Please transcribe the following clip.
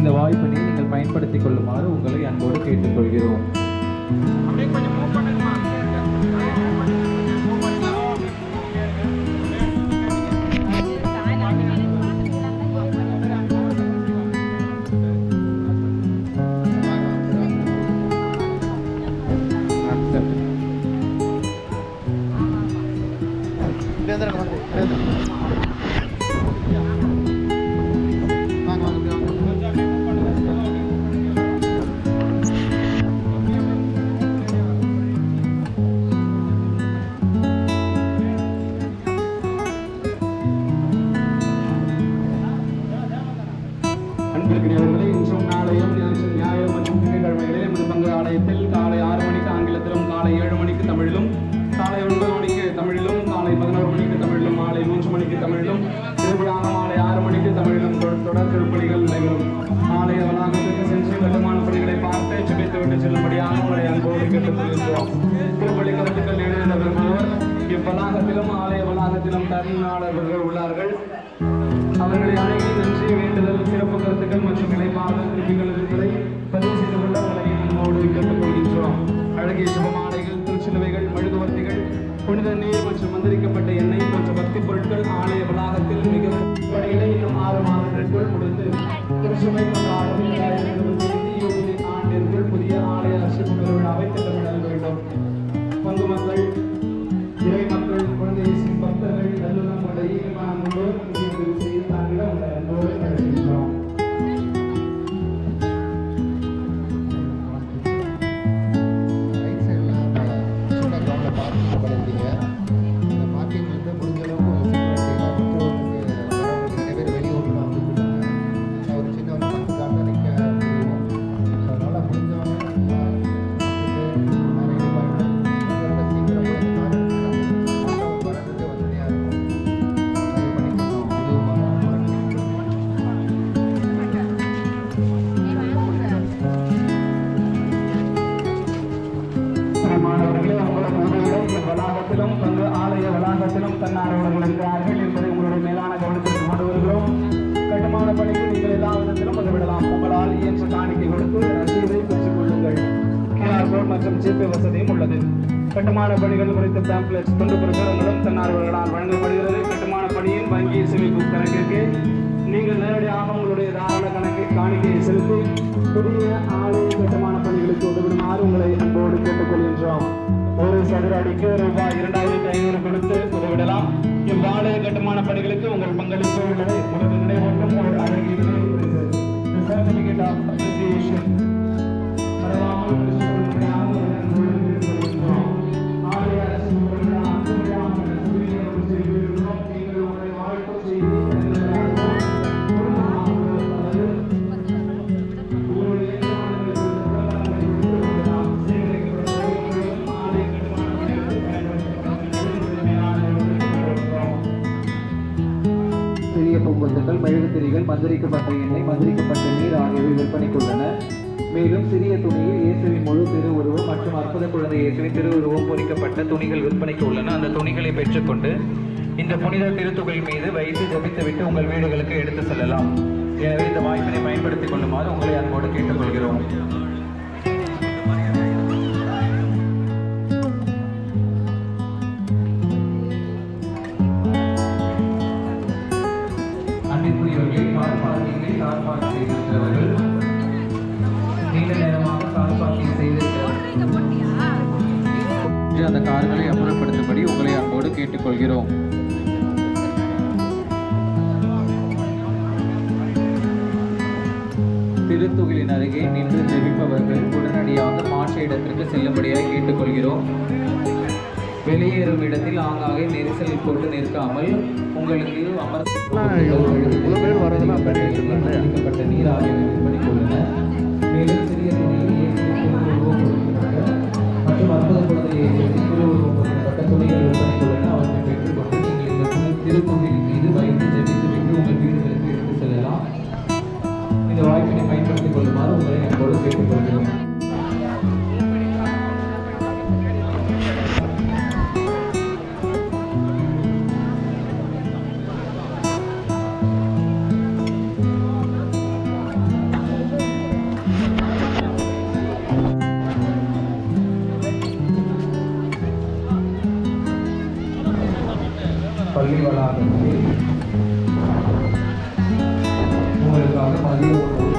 இந்த வாய்ப்பினை நீங்கள் பயன்படுத்திக் கொள்ளுமாறு உங்களை அன்போடு கேட்டுக்கொள்கிறோம். அன்பிற்குரியவர்களே, இன்றும் நாளையும் ஞாயிறு மற்றும் திங்கட்கிழமைகளில் எமது பங்கு ஆலயத்தில் காலை 6 மணிக்கு ஆங்கிலத்திலும், காலை 7 மணிக்கு தமிழிலும், காலை 9 மணிக்கு தமிழிலும், காலை 11 மணிக்கு தமிழிலும், மாலை 3 மணிக்கு தமிழிலும், திருவிழாக மாலை 6 மணிக்கு தமிழிலும் தொடர் திருப்பலிகள் நடைபெறும். ஆலய வளாகத்திற்கு சென்று கட்டுமான பணிகளை பார்த்து ஜெபித்துவிட்டு செல்லும்படியாக உங்களை அன்போடு கேட்டுக்கொள்கிறோம். திருப்பலி கருத்துக்கள் எழுதின விரும்புவோர் இவ்வளாகத்திலும் ஆலய வளாகத்திலும் தனியாளர்கள் உள்ளார்கள். அவர்களை அழகி நன்றி வேண்டுதல், சிறப்பு கருத்துக்கள் மற்றும் நிலைப்பாடு திருப்பிகள் இருப்பதை பதிவு செய்து கொள்ள உங்களை அன்போடு கேட்டுக்கொள்கின்றோம். அழகிய சுபமாலைகள், திருச்சிலுவைகள், மெழுகுவர்த்திகள், புனித நீர் மற்றும் மந்திரிக்கப்பட்ட எண்ணெய் போன்ற பக்தி பொருட்கள் ஆலய வளாகத்தில் மிக பணிகளை இன்னும் 6 மாதங்களுக்குள் முடிந்து திருச்சுமை கொண்டாடும் 2025 ஆண்டிற்குள் புதிய ஆலய அர்ச்சக விழாவை திட்டமிட வேண்டும். பங்கு மக்கள், இறை மக்கள், குழந்தை பக்தர்கள் நல்லுணம் கொண்ட ஈகமான முன்னோர் செய்து தாங்கிட உங்களை அன்போடு அழைக்கின்றோம். வளாகத்திலும் பங்கு ஆலய வளாகத்திலும் தன்னார்வலர்கள் இருக்கிறார்கள் என்பதை உங்களுடைய மேலான கவனத்திற்கு கொண்டு வருகிறோம். கட்டுமான பணிக்கு நீங்கள் எல்லா விதத்திலும் உதவிடலாம். உங்களால் இயன்ற காணிக்கை கொடுத்து ரசீதை பெற்றுக் கொள்ளுங்கள். QR கோட் மற்றும் ஜிபே வசதியும் உள்ளது. கட்டுமான பணிகள் குறித்த பேம்ப்ளெட்ஸ், துண்டு பிரசுரங்களும் தன்னார்வலர்களால் வழங்கப்படுகிறது. கட்டுமான பணியின் செலுத்தி புதிய ஆலய கட்டுமான பணிகளுக்கு உதவிடுமாறு உங்களை அன்போடு கேட்டுக்கொள்கின்றோம். ஒரு சதுர அடிக்கு ரூபாய் 2500 கொடுத்து உதவிடலாம். இவ்வாலய கட்டுமான பணிகளுக்கு உங்கள் பங்களிப்பு உள்ளதை உங்களுக்கு நினைவூட்டும் ஒரு அழகிய சர்டிபிகேட் ஆஃப் அப்ரிசியேஷன் சிறிய பூங்கொத்துக்கள், மெழுகுத்திரிகள், மந்திரிக்கப்பட்ட எண்ணெய், மந்திரிக்கப்பட்ட நீர் ஆகியவை விற்பனைக்கு உள்ளன. மேலும் சிறிய துணியில் இயேசுவின் முழு திருவுருவம் மற்றும் அற்புத குழந்தை இயேசுவின் திருவுருவம் பொறிக்கப்பட்ட துணிகள் விற்பனைக்கு உள்ளன. அந்த துணிகளை பெற்றுக்கொண்டு இந்த புனித திருத்துகள் மீது வைத்து ஜபித்துவிட்டு உங்கள் வீடுகளுக்கு எடுத்து செல்லலாம். எனவே இந்த வாய்ப்பினை பயன்படுத்திக் கொள்ளுமாறு உங்களை அன்போடு கேட்டுக்கொள்கிறோம். அன்பிற்குரியவர்களே, கார் பார்க்கிங்கை கார் பார்க் செய்திருக்கிறவர்கள், நீண்ட நேரமாக கார் பார்க்கிங் செய்திருக்கிறவர்கள் அந்த கார்களை அப்புறப்படுத்தும்படி உங்களை அன்போடு கேட்டுக்கொள்கிறோம். திருத்துகிலின் அருகே நின்று ஜெபிப்பவர்கள் உடனடியாக மாற்ற இடத்திற்கு செல்லும்படியாக கேட்டுக்கொள்கிறோம். வெளியேறும் இடத்தில் ஆங்காங்கே நெரிசல் போட்டு நிற்காமல் உங்களுக்கு அமர்த்தப்பட்ட நீர் ஆகியவை விற்பனைக்குள்ளன. மேலும் சிறிய துணியில் மற்றும் அற்புத குழந்தையை திருவுருவம் பொருத்தப்பட்ட துணிகள் விற்பனைக்குள்ளன. அவற்றை பெற்றுக்கொண்டு நீங்கள் இந்த திருக்கோவிலின் மீது வைத்து ஜெபித்துவிட்டு உங்கள் வீடுகளுக்கு எடுத்து செல்லலாம். இந்த வாய்ப்பினை பயன்படுத்திக் கொள்ளுமாறு உங்களை அன்போடு கேட்டுக்கொள்கிறோம். பள்ளி வளாகத்தில் உங்களுக்காக மதிய உணவு